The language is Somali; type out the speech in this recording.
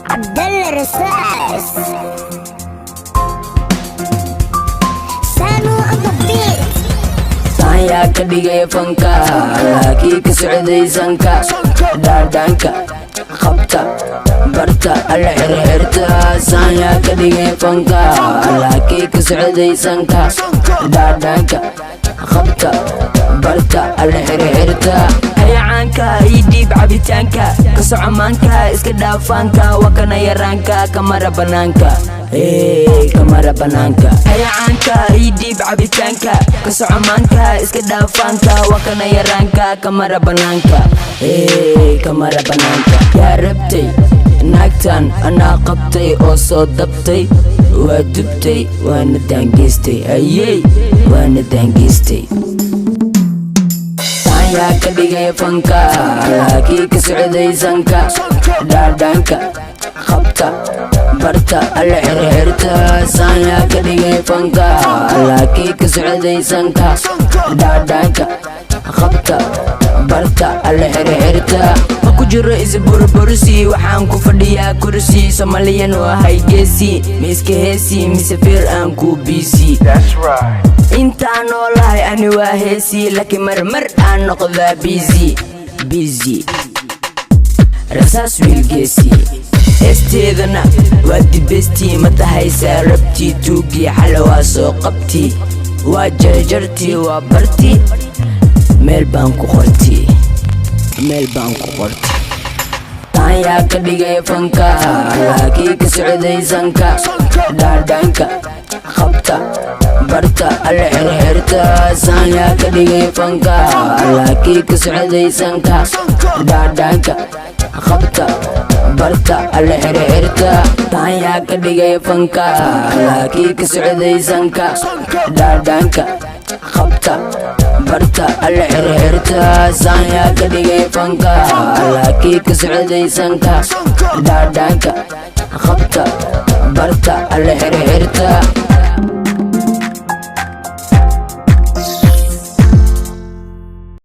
عبد الله رصاص سانو الضبيط سايا كديغي فنكا لاكي كسعدي سنكا دادانكا خبطة برتا الحرحرتا سايا كديغي فنكا لاكي كسعدي سنكا دادانكا خبطة برتا الحرحرتا ayaanka idib cabitaanka kaso amaanka iska dhaafaanka wakana yaraanka kamara banaanka kamara banaanka ayaanka idib cabitaanka kaso amaanka iska dhaafaanka wakana yaraanka kamara banaanka kamara banaanka yaa rabtay naagtan anaa qabtay oo soo dabtay waa dubtay waana daangeystay ayey waana daangeystay يا كديغي فنكا لاكي كسعدي سنكا دادانكا خبطة برتا الحرحرتا سايا كديغي فنكا لاكي كسعدي سنكا دادانكا خبطة برتا الحرحرتا ماكو جرو إزبور برسي وحان كفرديا كرسي سوماليان وهاي جيسي ميسكي هيسي مسافير أنكو بيسي That's right intaan noolahay ani waa heesii laakiin marmar aan noqdaa busy rasaas wiilgeesii heesteedana waa dibestii ma tahaysaa rabtii tuugii xala waa soo qabtii waa jarjartii waa bartii meel baan ku qortii yaa ka dhigay fanka laakii ka socday sanka daadhanka qabta barta alxirxirta saan yaa ka dhigay fanka laakii ka socday sanka daadhanka qabta barta alxirxirta saan yaa ka dhigay fanka laakii ka socday sanka daadhanka qabta barta alxirxirta saan yaa ka dhigay fanka laakii ka socday sanka daadhanka qabta barta alxirxirta